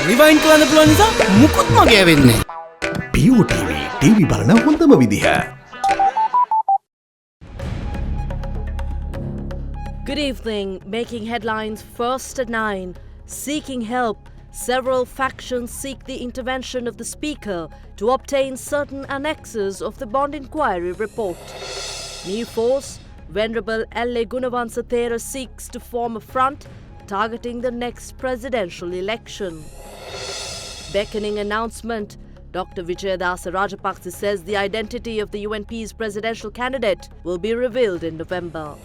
Rewind කරන්න පුළුවන් නිසා මුකුත් මගේ වෙන්නේ. POTV TV බලන හොඳම විදිහ. Good evening. Making headlines first at 9. Seeking help. Several factions seek the intervention of the Speaker to obtain certain annexes of the bond inquiry report. New force. Venerable L.A. Gunavansa Thera seeks to form a front targeting the next presidential election. Beckoning announcement. Dr. Vijayadasa Rajapaksa says the identity of the UNP's presidential candidate will be revealed in November.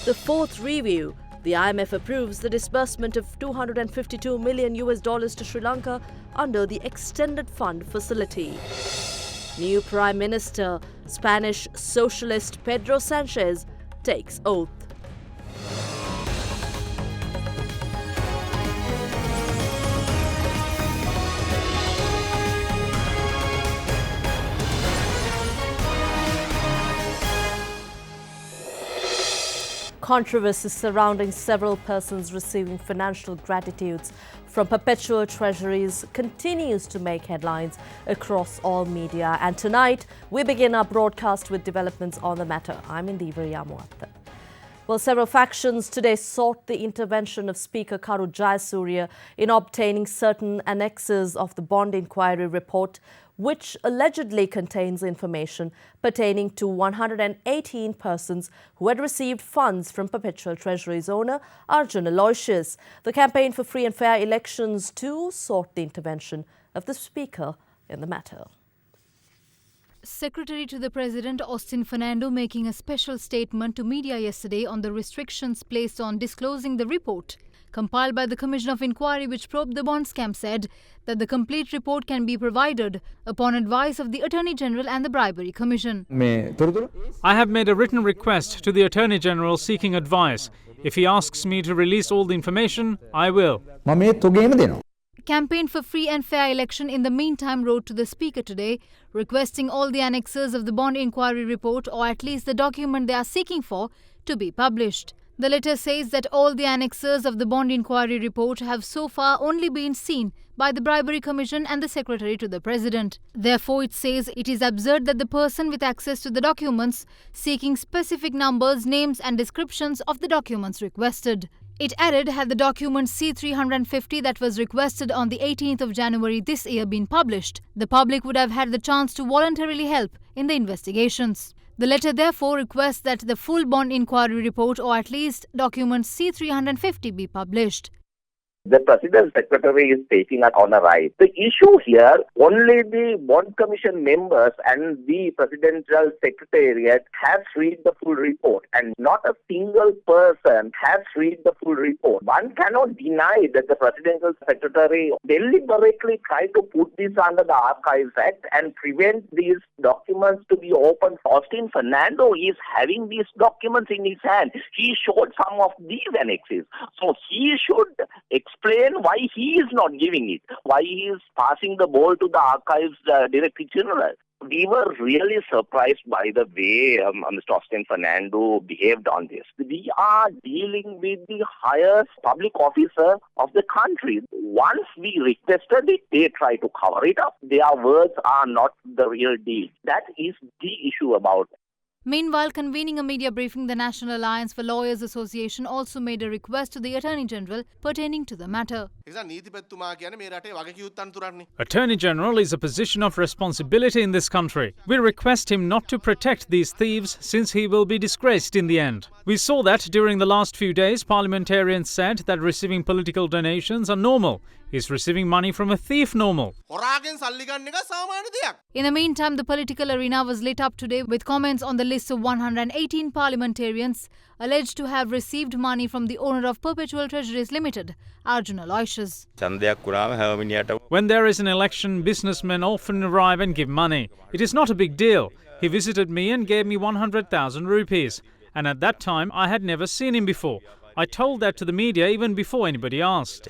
The fourth review. The IMF approves the disbursement of $252 million to Sri Lanka under the Extended Fund facility. New Prime Minister, Spanish socialist Pedro Sanchez, takes oath. Controversy surrounding several persons receiving financial gratitudes from perpetual treasuries continues to make headlines across all media. And tonight, we begin our broadcast with developments on the matter. I'm Indiva Yamuatta. Well, several factions today sought the intervention of Speaker Karu Jayasuriya in obtaining certain annexes of the bond inquiry report, which allegedly contains information pertaining to 118 persons who had received funds from Perpetual Treasuries owner Arjun Aloysius. The Campaign for Free and Fair Elections too sought the intervention of the Speaker in the matter. Secretary to the President Austin Fernando making a special statement to media yesterday on the restrictions placed on disclosing the report compiled by the Commission of Inquiry which probed the bond scam said that the complete report can be provided upon advice of the Attorney General and the Bribery Commission. I have made a written request to the Attorney General seeking advice. If he asks me to release all the information, I will. Campaign for Free and Fair Election in the meantime wrote to the Speaker today requesting all the annexes of the bond inquiry report or at least the document they are seeking for to be published. The letter says that all the annexes of the bond inquiry report have so far only been seen by the Bribery Commission and the Secretary to the President. Therefore, it says it is absurd that the person with access to the documents seeking specific numbers, names and descriptions of the documents requested. It added, had the document C350 that was requested on the 18th of January this year been published, the public would have had the chance to voluntarily help in the investigations. The letter therefore requests that the full bond inquiry report or at least document C350 be published. The President's Secretary is taking it on a ride. The issue here, only the Bond Commission members and the Presidential Secretariat have read the full report and not a single person has read the full report. One cannot deny that the Presidential Secretary deliberately tried to put this under the Archives Act and prevent these documents to be opened. Austin Fernando is having these documents in his hand. He showed some of these annexes. So he should explain why he is not giving it, why he is passing the ball to the Archives Director General. We were really surprised by the way Mr. Austin Fernando behaved on this. We are dealing with the highest public officer of the country. Once we requested it, they try to cover it up. Their words are not the real deal. That is the issue about it. Meanwhile, convening a media briefing, the National Alliance for Lawyers Association also made a request to the Attorney General pertaining to the matter. Attorney General is a position of responsibility in this country. We request him not to protect these thieves since he will be disgraced in the end. We saw that during the last few days, parliamentarians said that receiving political donations are normal. Is receiving money from a thief normal? In the meantime, the political arena was lit up today with comments on the list of 118 parliamentarians alleged to have received money from the owner of Perpetual Treasuries Limited, Arjun Aloysius. When there is an election, businessmen often arrive and give money. It is not a big deal. He visited me and gave me 100,000 rupees. And at that time, I had never seen him before. I told that to the media even before anybody asked.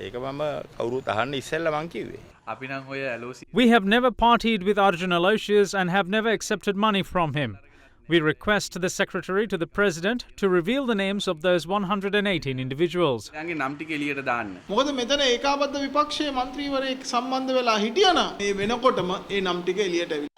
We have never partied with Arjun Aloysius and have never accepted money from him. We request the Secretary to the President to reveal the names of those 118 individuals. මොකද මෙතන ඒකාබද්ධ විපක්ෂයේ മന്ത്രിවරයෙක් සම්බන්ධ වෙලා හිටියනම් මේ වෙනකොටම ඒ නම් ටික එළියට ඇවිල්ලා.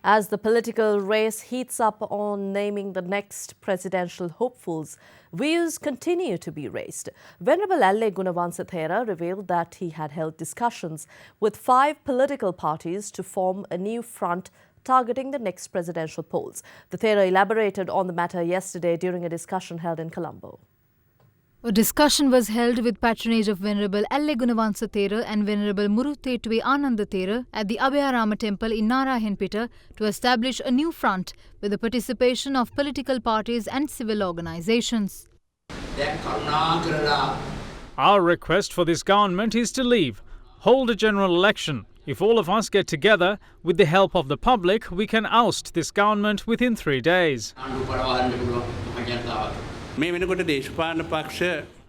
As the political race heats up on naming the next presidential hopefuls, views continue to be raised. Venerable Alle Gunawansathera revealed that he had held discussions with 5 political parties to form a new front targeting the next presidential polls. The Thera elaborated on the matter yesterday during a discussion held in Colombo. A discussion was held with patronage of Venerable Alle Gunawansathera and Venerable Muruthettuwe Anandathera at the Abhayarama temple in Narayanpeta to establish a new front with the participation of political parties and civil organizations. Our request for this government is to leave, hold a general election. If all of us get together, with the help of the public, we can oust this government within 3 days.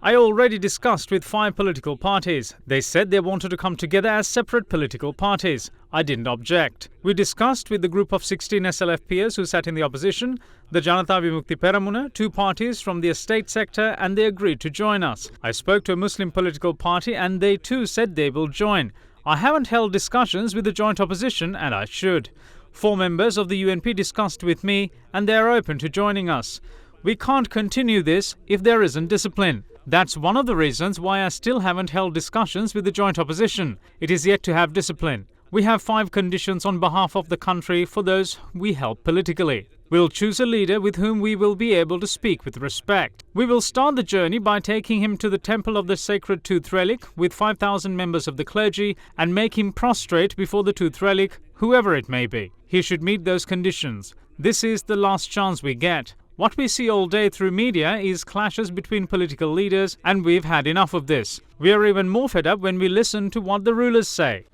I already discussed with 5 political parties. They said they wanted to come together as separate political parties. I didn't object. We discussed with the group of 16 SLF peers who sat in the opposition, the Janata Vimukti Peramuna, 2 parties from the estate sector, and they agreed to join us. I spoke to a Muslim political party and they too said they will join. I haven't held discussions with the joint opposition and I should. 4 members of the UNP discussed with me and they are open to joining us. We can't continue this if there isn't discipline. That's one of the reasons why I still haven't held discussions with the joint opposition. It is yet to have discipline. We have 5 conditions on behalf of the country for those we help politically. We'll choose a leader with whom we will be able to speak with respect. We will start the journey by taking him to the temple of the sacred tooth relic with 5,000 members of the clergy and make him prostrate before the tooth relic, whoever it may be. He should meet those conditions. This is the last chance we get. What we see all day through media is clashes between political leaders, and we've had enough of this. We are even more fed up when we listen to what the rulers say.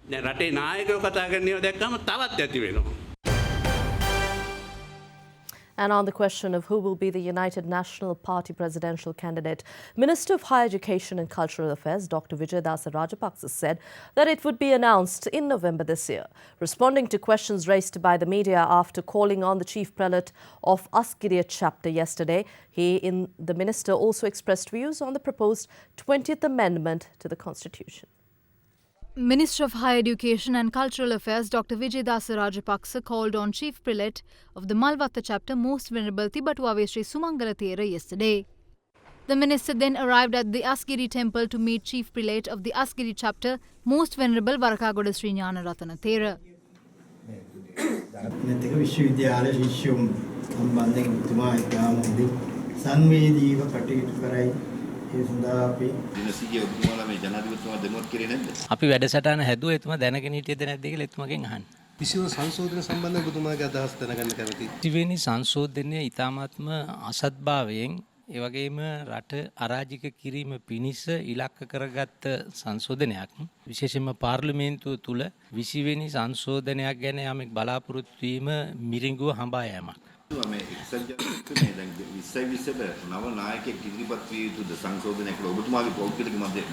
And on the question of who will be the United National Party presidential candidate, Minister of Higher Education and Cultural Affairs Dr. Vijayadasa Rajapaksa said that it would be announced in November this year. Responding to questions raised by the media after calling on the Chief Prelate of Asgiriya chapter yesterday, the minister also expressed views on the proposed 20th Amendment to the Constitution. Minister of Higher Education and Cultural Affairs Dr. Vijayadasa Rajapaksa called on Chief Prelate of the Malvatta chapter Most Venerable Tibatuave Sri Sumangala Thera yesterday. The minister then arrived at the Asgiri temple to meet Chief Prelate of the Asgiri chapter Most Venerable Varakagoda Sri Gnana Ratana Thera. අපි වැඩසටහන හැදුවා එතුමා දැනගෙන හිටියද නැද්ද කියලා එතුමාගෙන් අහන්න. විශේෂ සංශෝධන සම්බන්ධව ඔබතුමාගේ අදහස් දැනගන්න කැමතියි. ත්‍රිවේණි සංශෝධනය ඊ타මාත්ම අසත්භාවයෙන් ඒ වගේම රට අරාජික කිරීම පිණිස ඉලක්ක කරගත් සංශෝධනයක්. විශේෂයෙන්ම පාර්ලිමේන්තුව තුල 20 වෙනි සංශෝධනයක් ගැන යමෙක් බලාපොරොත්තු වීම මිරිඟුව හඹා යෑමක්. මේ එක්සත් ජනතාවගේ දැන් 2020ට නව නායකයෙක් ඉදිරිපත් විය යුතුද සංශෝධනයක් කියලා ඔබතුමාගේ පෞද්ගලික මතය?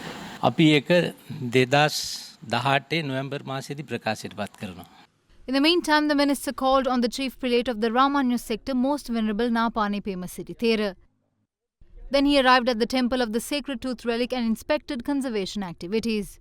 අපි ඒක 2018 නොවැම්බර් මාසයේදී ප්‍රකාශයටපත් කරනවා. In the meantime, the minister called on the Chief Prelate of the Ramanya sector Most Venerable Napane Pemasiri Thera. Then he arrived at the temple of the sacred tooth relic and inspected conservation activities.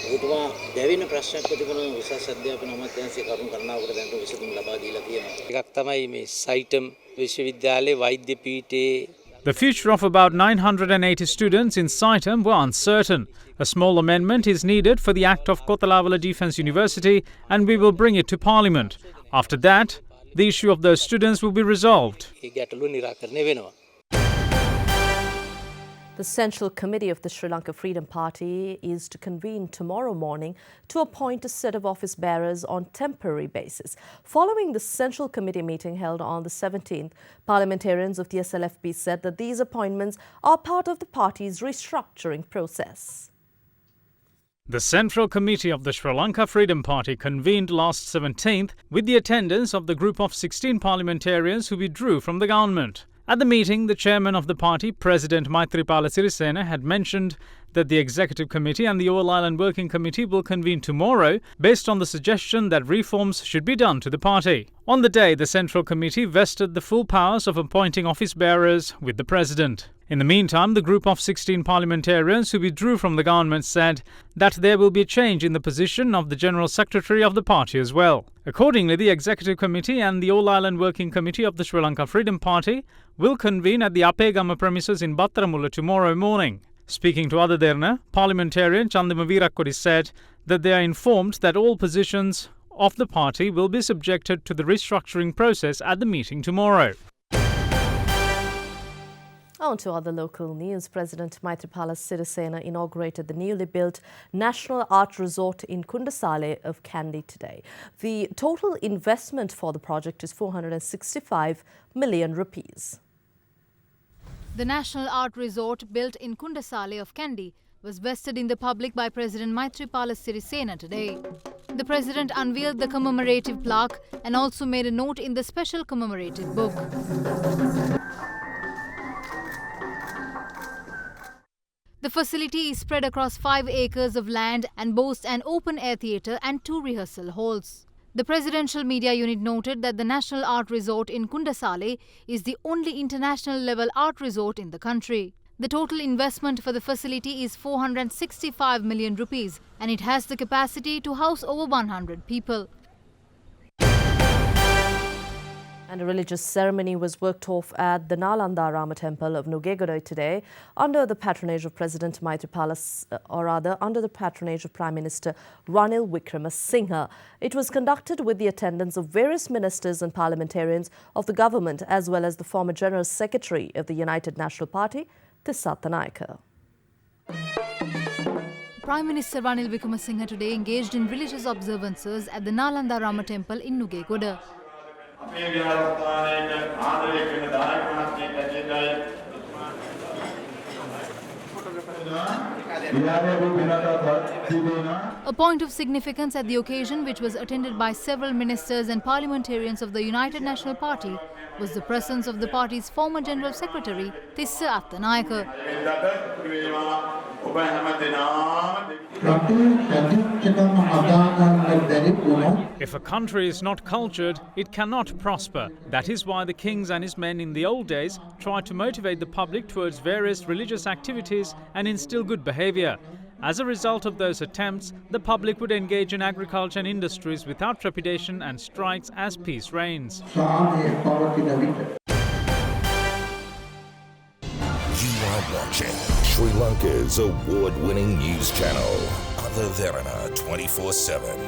ඔබතුමා දැවෙන ප්‍රශ්නයක් ප්‍රතිපලන විශේෂ අධ්‍යාපන අමාත්‍යාංශයේ කරුණු කරනවට දැන් විසඳුම් ලබා දීලා තියෙනවා. එකක් තමයි මේ සයිටම් විශ්වවිද්‍යාලයේ වෛද්‍ය පීඨයේ. The future of about 980 students in Saitam were uncertain. A small amendment is needed for the Act of Kotalavala Defence University and we will bring it to Parliament. After that, the issue of those students will be resolved. ඒ ගැටලුව निराකරණය වෙනවා. The Central Committee of the Sri Lanka Freedom Party is to convene tomorrow morning to appoint a set of office bearers on temporary basis. Following the Central Committee meeting held on the 17th, parliamentarians of the SLFP said that these appointments are part of the party's restructuring process. The Central Committee of the Sri Lanka Freedom Party convened last 17th with the attendance of the group of 16 parliamentarians who withdrew from the government. At the meeting, the chairman of the party, President Maithripala Sirisena, had mentioned that the Executive Committee and the All Island Working Committee will convene tomorrow based on the suggestion that reforms should be done to the party. On the day, the Central Committee vested the full powers of appointing office bearers with the President. In the meantime, the group of 16 parliamentarians who withdrew from the government said that there will be a change in the position of the General Secretary of the party as well. Accordingly, the Executive Committee and the All Island Working Committee of the Sri Lanka Freedom Party will convene at the Apegama premises in Battaramulla tomorrow morning. Speaking to Ada Derana, parliamentarian Chandima Veerakkodi said that they are informed that all positions of the party will be subjected to the restructuring process at the meeting tomorrow. On to other local news. President Maithripala Sirisena inaugurated the newly built National Art Resort in Kundasale of Kandy today. The total investment for the project is 465 million rupees. The National Art Resort, built in Kundasale of Kandy, was vested in the public by President Maithripala Sirisena today. The President unveiled the commemorative plaque and also made a note in the special commemorative book. The facility is spread across 5 acres of land and boasts an open-air theatre and 2 rehearsal halls. The Presidential Media Unit noted that the National Art Resort in Kundasale is the only international-level art resort in the country. The total investment for the facility is 465 million rupees and it has the capacity to house over 100 people. And a religious ceremony was worked off at the Nalandarama temple of Nugegoda today under the patronage of President Maithripala, under the patronage of Prime Minister Ranil Wickremesinghe. It was conducted with the attendance of various ministers and parliamentarians of the government as well as the former General Secretary of the United National Party, Tissa Thanayaka. Prime Minister Ranil Wickremesinghe today engaged in religious observances at the Nalandarama temple in Nugegoda. A point of significance at the occasion, which was attended by several ministers and parliamentarians of the United National Party, was the presence of the party's former General Secretary, Tissa Thanayaka. If a country is not cultured, it cannot prosper. That is why the kings and his men in the old days tried to motivate the public towards various religious activities and instill good behavior. As a result of those attempts, the public would engage in agriculture and industries without trepidation and strikes as peace reigns. You are watching Sri Lanka's award-winning news channel, Derana 24/7.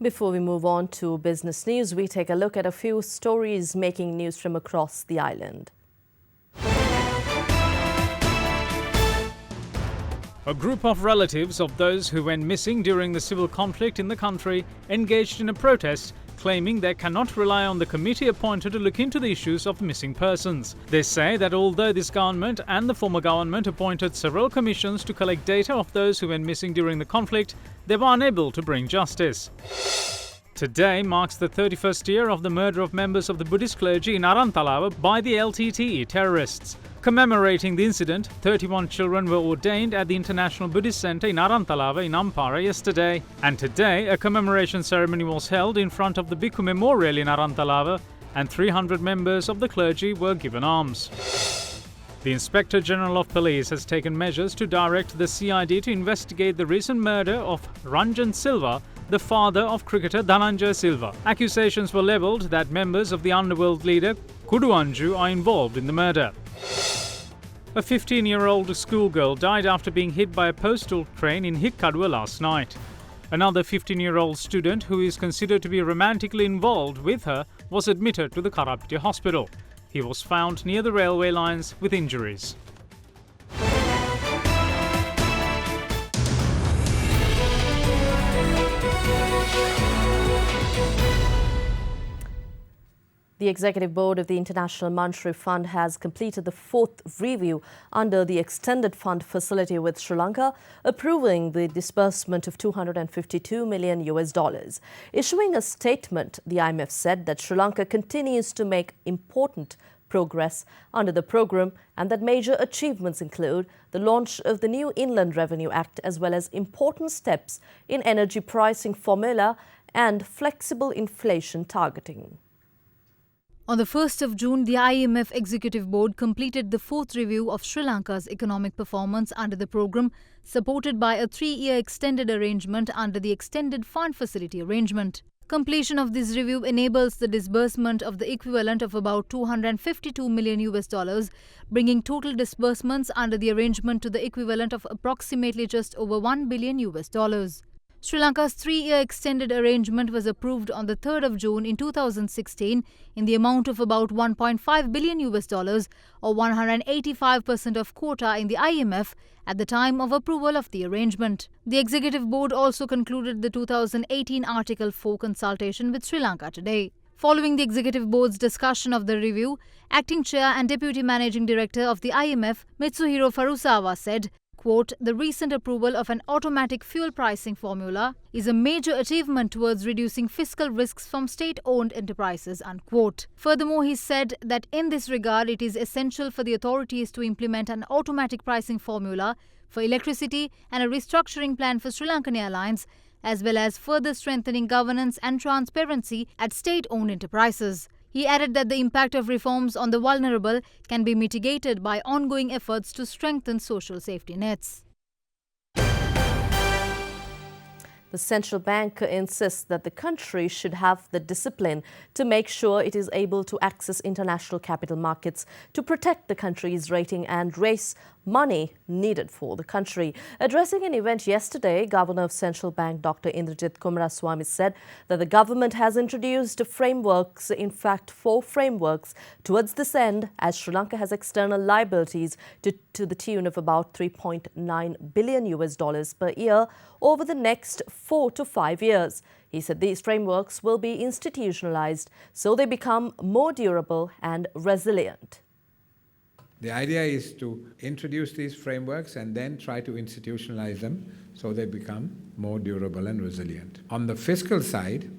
Before we move on to business news, we take a look at a few stories making news from across the island. A group of relatives of those who went missing during the civil conflict in the country engaged in a protest, claiming they cannot rely on the committee appointed to look into the issues of missing persons. They say that although this government and the former government appointed several commissions to collect data of those who went missing during the conflict, they were unable to bring justice. Today marks the 31st year of the murder of members of the Buddhist clergy in Aranthalawa by the LTTE terrorists. Commemorating the incident, 31 children were ordained at the International Buddhist Centre in Aranthalawa in Ampara yesterday. And today, a commemoration ceremony was held in front of the Bhikkhu Memorial in Aranthalawa and 300 members of the clergy were given arms. The Inspector General of Police has taken measures to direct the CID to investigate the recent murder of Ranjan Silva, the father of cricketer Dhananjay Silva. Accusations were levelled that members of the underworld leader Kudu Anju are involved in the murder. A 15-year-old schoolgirl died after being hit by a postal train in Hikkadwa last night. Another 15-year-old student who is considered to be romantically involved with her was admitted to the Karapiti hospital. He was found near the railway lines with injuries. The Executive Board of the International Monetary Fund has completed the fourth review under the extended fund facility with Sri Lanka, approving the disbursement of $252 million. Issuing a statement, the IMF said that Sri Lanka continues to make important progress under the program and that major achievements include the launch of the new Inland Revenue Act as well as important steps in energy pricing formula and flexible inflation targeting. On the 1st of June, the IMF Executive Board completed the fourth review of Sri Lanka's economic performance under the program, supported by a 3-year extended arrangement under the Extended Fund Facility arrangement. Completion of this review enables the disbursement of the equivalent of about $252 million, bringing total disbursements under the arrangement to the equivalent of approximately just over $1 billion. Sri Lanka's 3-year extended arrangement was approved on the 3rd of June in 2016 in the amount of about $1.5 billion or 185% of quota in the IMF at the time of approval of the arrangement. The Executive Board also concluded the 2018 Article 4 consultation with Sri Lanka today. Following the Executive Board's discussion of the review, Acting Chair and Deputy Managing Director of the IMF, Mitsuhiro Furusawa said, quote, "The recent approval of an automatic fuel pricing formula is a major achievement towards reducing fiscal risks from state-owned enterprises," unquote. Furthermore, he said that in this regard, it is essential for the authorities to implement an automatic pricing formula for electricity and a restructuring plan for Sri Lankan Airlines, as well as further strengthening governance and transparency at state-owned enterprises. He added that the impact of reforms on the vulnerable can be mitigated by ongoing efforts to strengthen social safety nets. The central bank insists that the country should have the discipline to make sure it is able to access international capital markets to protect the country's rating and raise money needed for the country. Addressing an event yesterday, Governor of Central Bank Dr. Indrajit Kumaraswamy said that the government has introduced frameworks, in fact 4 frameworks, towards this end, as Sri Lanka has external liabilities to the tune of about $3.9 billion per year over the next 4 to 5 years. He said these frameworks will be institutionalized so they become more durable and resilient. The idea is to introduce these frameworks and then try to institutionalize them so they become more durable and resilient. On the fiscal side,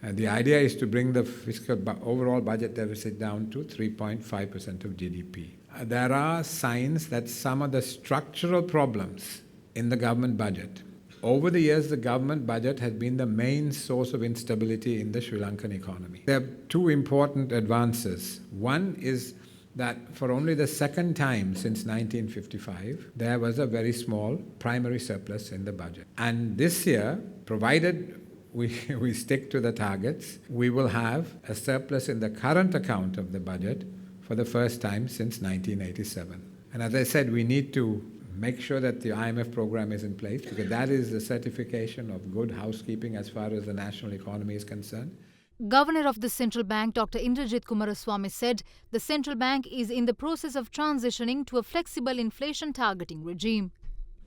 the idea is to bring the fiscal overall budget deficit down to 3.5% of GDP. There are signs that some of the structural problems in the government budget. Over the years, the government budget has been the main source of instability in the Sri Lankan economy. There are 2 important advances. One is that for only the second time since 1955, there was a very small primary surplus in the budget. And this year, provided we stick to the targets, we will have a surplus in the current account of the budget for the first time since 1987. And as I said, we need to make sure that the IMF program is in place, because that is the certification of good housekeeping as far as the national economy is concerned. Governor of the Central Bank Dr. Indrajit Kumaraswamy said the central bank is in the process of transitioning to a flexible inflation targeting regime.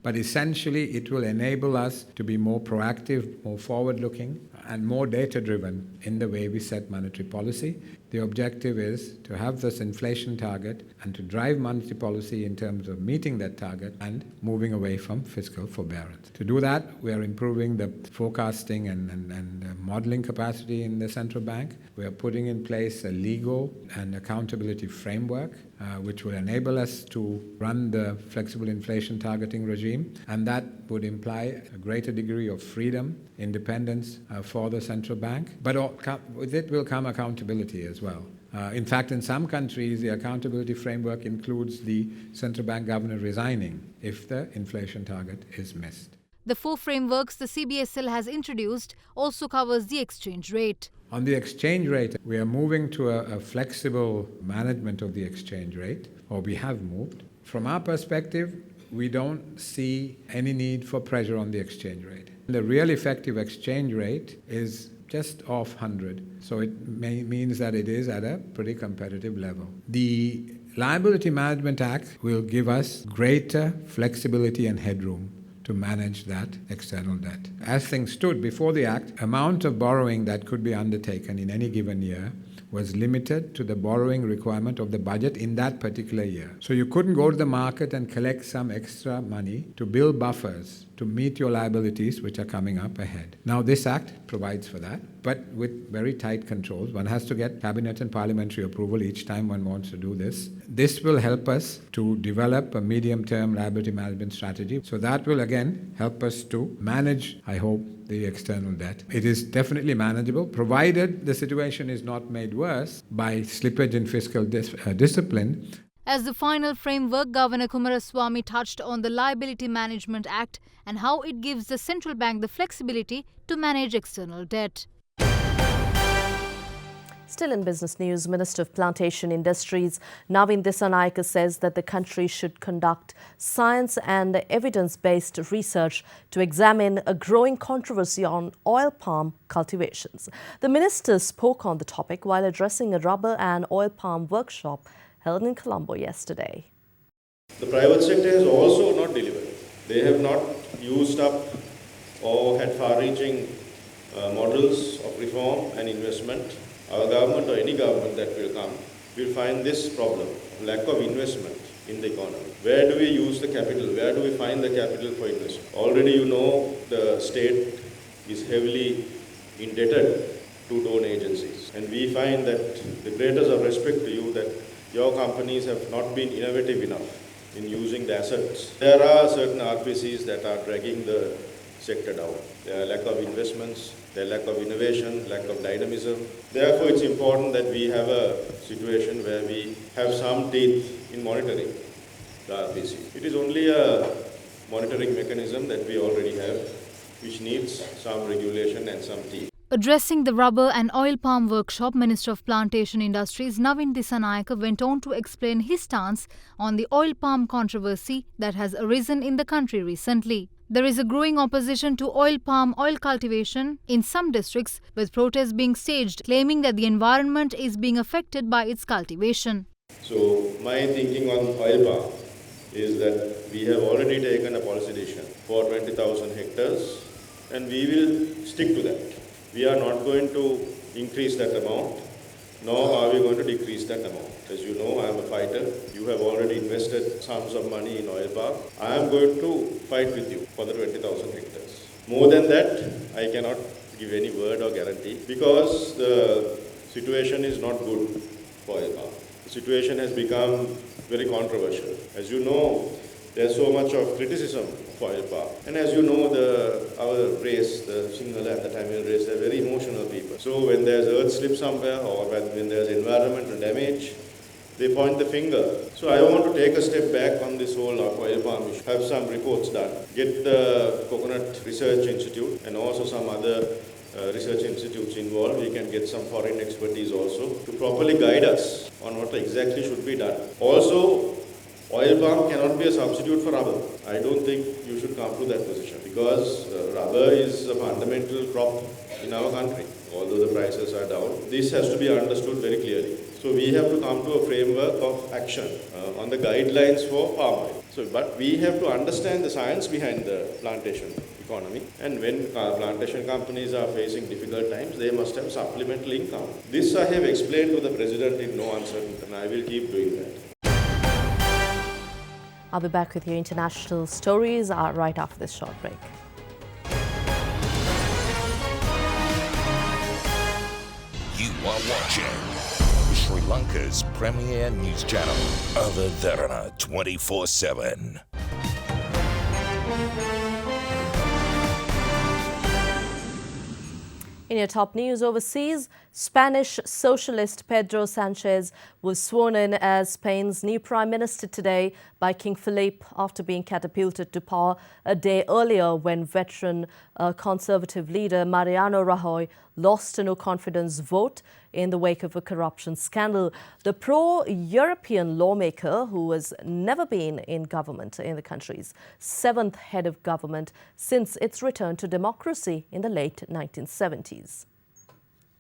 But essentially, it will enable us to be more proactive, more forward-looking, and more data-driven in the way we set monetary policy. The objective is to have this inflation target and to drive monetary policy in terms of meeting that target and moving away from fiscal forbearance. To do that, we are improving the forecasting and modeling capacity in the central bank. We are putting in place a legal and accountability framework which will enable us to run the flexible inflation targeting regime, and that would imply a greater degree of freedom, independence for the central bank, but with it will come accountability as well. In fact, in some countries, the accountability framework includes the central bank governor resigning if the inflation target is missed. The 4 frameworks the CBSL has introduced also covers the exchange rate. On the exchange rate, we are moving to a flexible management of the exchange rate, or we have moved. From our perspective, we don't see any need for pressure on the exchange rate. The real effective exchange rate is just off 100, so it means that it is at a pretty competitive level. The Liability Management Act will give us greater flexibility and headroom to manage that external debt. As things stood before the Act, amount of borrowing that could be undertaken in any given year was limited to the borrowing requirement of the budget in that particular year. So you couldn't go to the market and collect some extra money to build buffers to meet your liabilities which are coming up ahead. Now this act provides for that, but with very tight controls. One has to get cabinet and parliamentary approval each time one wants to do this. This will help us to develop a medium-term liability management strategy. So that will again help us to manage, I hope, the external debt. It is definitely manageable, provided the situation is not made worse by slippage in fiscal discipline. As the final framework, Governor Kumaraswamy touched on the Liability Management Act and how it gives the central bank the flexibility to manage external debt. Still in business news, Minister of Plantation Industries Navin Dissanayake says that the country should conduct science and evidence-based research to examine a growing controversy on oil palm cultivations. The minister spoke on the topic while addressing a rubber and oil palm workshop held in Colombo yesterday. The private sector has also not delivered. They have not used up or had far-reaching models of reform and investment. Our government or any government that will come will find this problem, lack of investment in the economy. Where do we use the capital? Where do we find the capital for investment? Already you know the state is heavily indebted to donor agencies. And we find that the greatest of respect to you that your companies have not been innovative enough in using the assets. There are certain RPCs that are dragging the sector down. There are lack of investments, there are lack of innovation, lack of dynamism. Therefore, it's important that we have a situation where we have some teeth in monitoring the RPC. It is only a monitoring mechanism that we already have, which needs some regulation and some teeth. Addressing the rubber and oil palm workshop, Minister of Plantation Industries Navin Dissanayake went on to explain his stance on the oil palm controversy that has arisen in the country recently. There is a growing opposition to oil palm oil cultivation in some districts, with protests being staged, claiming that the environment is being affected by its cultivation. So my thinking on oil palm is that we have already taken a policy decision for 20,000 hectares and we will stick to that. We are not going to increase that amount, nor are we going to decrease that amount. As you know, I am a fighter. You have already invested sums of money in oil palm. I am going to fight with you for the 20,000 hectares. More than that, I cannot give any word or guarantee because the situation is not good for oil palm. The situation has become very controversial. As you know, there is so much of criticism for oil palm. And as you know, our race, the Sinhala and the Tamil race, they are very emotional people. So when there is earth slip somewhere or when there is environmental damage, they point the finger. So I want to take a step back on this whole oil palm issue, have some reports done, get the Coconut Research Institute and also some other research institutes involved. We can get some foreign expertise also to properly guide us on what exactly should be done. Also, oil palm cannot be a substitute for rubber. I don't think you should come to that position because rubber is a fundamental crop in our country, although the prices are down. This has to be understood very clearly. So we have to come to a framework of action on the guidelines for palm oil. But we have to understand the science behind the plantation economy, and when plantation companies are facing difficult times, they must have supplemental income. This I have explained to the President in no uncertain, and I will keep doing that. I'll be back with your international stories right after this short break. You are watching Sri Lanka's premier news channel, Derana 24/7. In your top news overseas, Spanish socialist Pedro Sanchez was sworn in as Spain's new prime minister today by King Philippe after being catapulted to power a day earlier when veteran conservative leader Mariano Rajoy lost a no-confidence vote in the wake of a corruption scandal. The pro-European lawmaker, who has never been in government in the country's seventh head of government since its return to democracy in the late 1970s.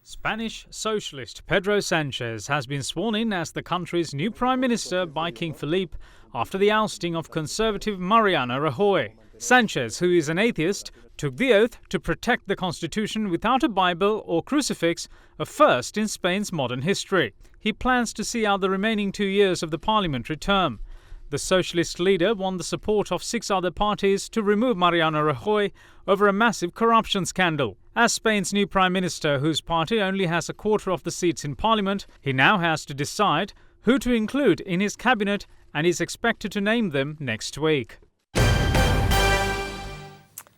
Spanish socialist Pedro Sanchez has been sworn in as the country's new prime minister by King Philippe after the ousting of conservative Mariano Rajoy. Sanchez, who is an atheist, took the oath to protect the constitution without a Bible or crucifix, a first in Spain's modern history. He plans to see out the remaining 2 years of the parliamentary term. The socialist leader won the support of 6 other parties to remove Mariano Rajoy over a massive corruption scandal. As Spain's new prime minister, whose party only has a quarter of the seats in parliament, he now has to decide who to include in his cabinet and is expected to name them next week.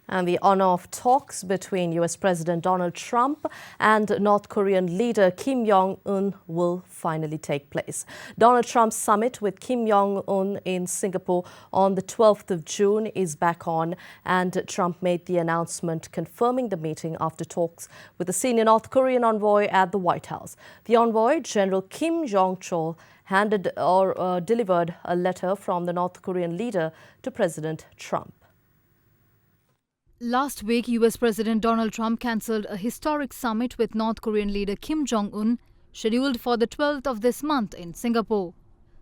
And the on-off talks between US President Donald Trump and North Korean leader Kim Jong-un will finally take place. Donald Trump's summit with Kim Jong-un in Singapore on the 12th of June is back on, and Trump made the announcement confirming the meeting after talks with the senior North Korean envoy at the White House. The envoy, General Kim Jong-chol, delivered a letter from the North Korean leader to President Trump. Last week, US President Donald Trump cancelled a historic summit with North Korean leader Kim Jong-un, scheduled for the 12th of this month in Singapore.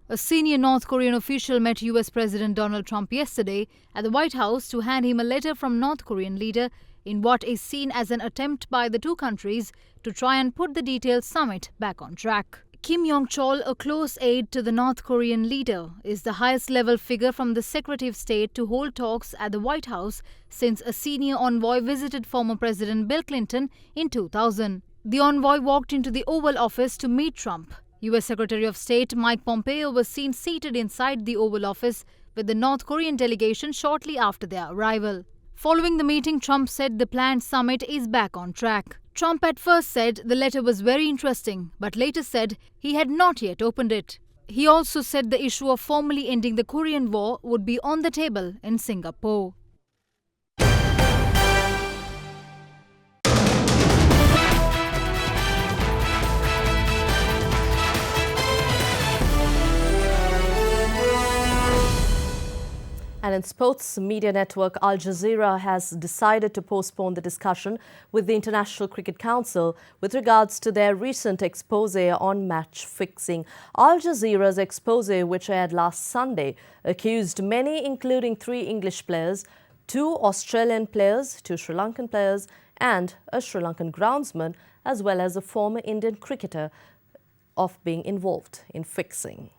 A senior North Korean official met US President Donald Trump yesterday at the White House to hand him a letter from North Korean leader in what is seen as an attempt by the two countries to try and put the detailed summit back on track. Kim Jong-chol, a close aide to the North Korean leader, is the highest-level figure from the Secretary of State to hold talks at the White House since a senior envoy visited former President Bill Clinton in 2000. The envoy walked into the Oval Office to meet Trump. U.S. Secretary of State Mike Pompeo was seen seated inside the Oval Office with the North Korean delegation shortly after their arrival. Following the meeting, Trump said the planned summit is back on track. Trump at first said the letter was very interesting, but later said he had not yet opened it. He also said the issue of formally ending the Korean War would be on the table in Singapore. And in sports, media network Al Jazeera has decided to postpone the discussion with the International Cricket Council with regards to their recent expose on match fixing. Al Jazeera's expose, which aired last Sunday, accused many, including 3 English players, 2 Australian players, 2 Sri Lankan players, and a Sri Lankan groundsman, as well as a former Indian cricketer, of being involved in fixing.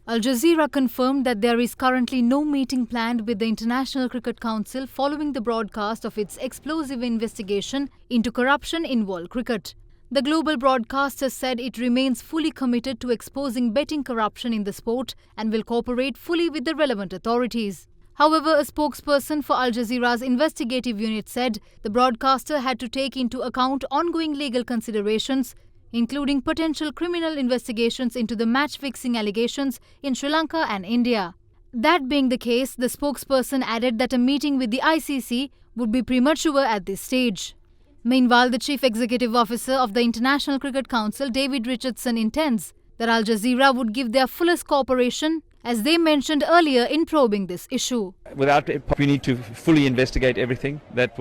Al Jazeera confirmed that there is currently no meeting planned with the International Cricket Council following the broadcast of its explosive investigation into corruption in world cricket. The global broadcaster said it remains fully committed to exposing betting corruption in the sport and will cooperate fully with the relevant authorities. However, a spokesperson for Al Jazeera's investigative unit said the broadcaster had to take into account ongoing legal considerations, including potential criminal investigations into the match-fixing allegations in Sri Lanka and India. That being the case, the spokesperson added that a meeting with the ICC would be premature at this stage. Meanwhile, the Chief Executive Officer of the International Cricket Council, David Richardson, intends that Al Jazeera would give their fullest cooperation, as they mentioned earlier, in probing this issue. Without it, we need to fully investigate everything that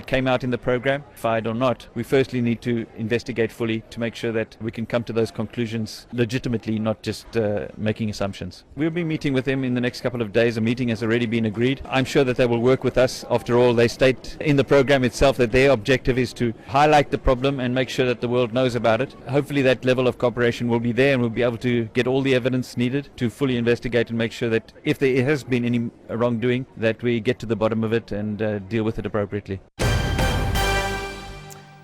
came out in the program. Fired or not, we firstly need to investigate fully to make sure that we can come to those conclusions legitimately, not just making assumptions. We'll be meeting with them in the next couple of days. A meeting has already been agreed. I'm sure that they will work with us. After all, they state in the program itself that their objective is to highlight the problem and make sure that the world knows about it. Hopefully that level of cooperation will be there and we'll be able to get all the evidence needed to fully investigate and make sure that if there has been any wrongdoing, that we get to the bottom of it and deal with it appropriately.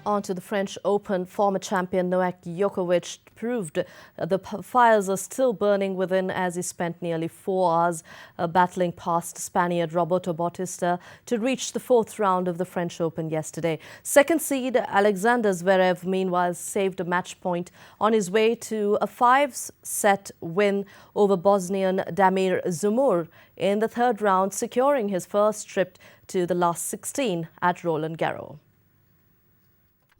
On to the French Open, former champion Novak Djokovic proved the fires are still burning within as he spent nearly 4 hours battling past Spaniard Roberto Bautista to reach the 4th round of the French Open yesterday. Second seed Alexander Zverev, meanwhile, saved a match point on his way to a 5-set win over Bosnian Damir Zumur in the 3rd round, securing his first trip to the last 16 at Roland Garros.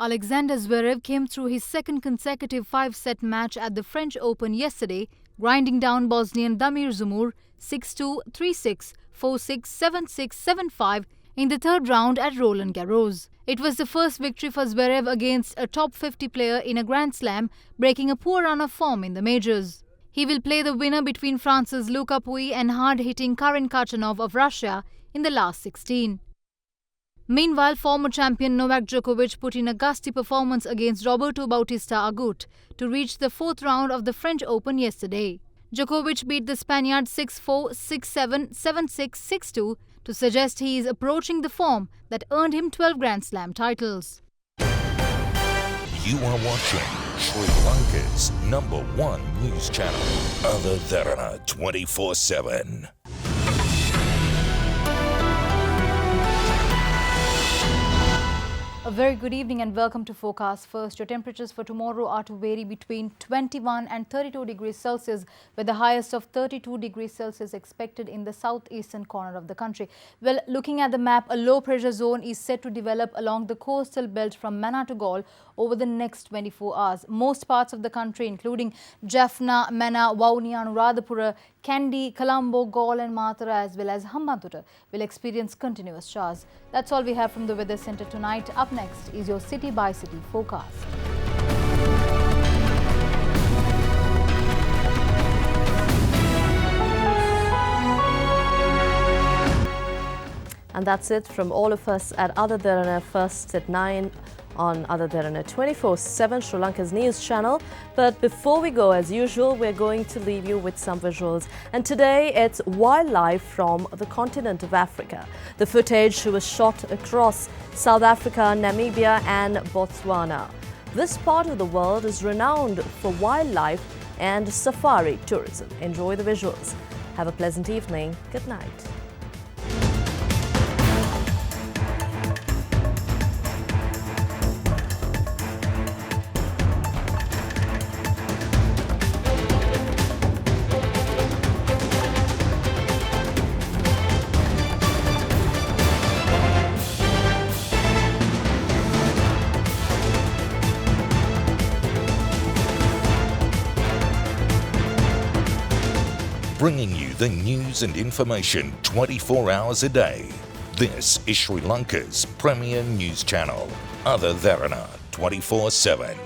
Alexander Zverev came through his second consecutive 5-set match at the French Open yesterday, grinding down Bosnian Damir Zumur 6-2, 3-6, 4-6, 7-6, 7-5 in the 3rd round at Roland Garros. It was the first victory for Zverev against a top 50 player in a Grand Slam, breaking a poor run of form in the majors. He will play the winner between France's Luca Pouille and hard-hitting Karen Khachanov of Russia in the last 16. Meanwhile, former champion Novak Djokovic put in a gusty performance against Roberto Bautista Agut to reach the fourth round of the French Open yesterday. Djokovic beat the Spaniard 6-4, 6-7, 7-6, 6-2 to suggest he is approaching the form that earned him 12 Grand Slam titles. You are watching Sri Lanka's #1 news channel, Other Derana 24/7. A very good evening and welcome to Forecast First. Your temperatures for tomorrow are to vary between 21 and 32 degrees Celsius, with the highest of 32 degrees Celsius expected in the southeastern corner of the country. Well, looking at the map, a low pressure zone is set to develop along the coastal belt from Mannar to Galle over the next 24 hours. Most parts of the country, including Jaffna, Mena, Vaunia, Anuradhapura, Kandy, Colombo, Galle and Matara as well as Hambantota will experience continuous showers. That's all we have from the Weather Centre tonight. Up next is your city by city forecast. And that's it from all of us at Other Derana, first at 9 on Other Derana 24/7, Sri Lanka's news channel. But before we go, as usual, we're going to leave you with some visuals. And today it's wildlife from the continent of Africa. The footage was shot across South Africa, Namibia and Botswana. This part of the world is renowned for wildlife and safari tourism. Enjoy the visuals. Have a pleasant evening. Good night. Bringing you the news and information 24 hours a day. This is Sri Lanka's premier news channel, Other Derana 24/7.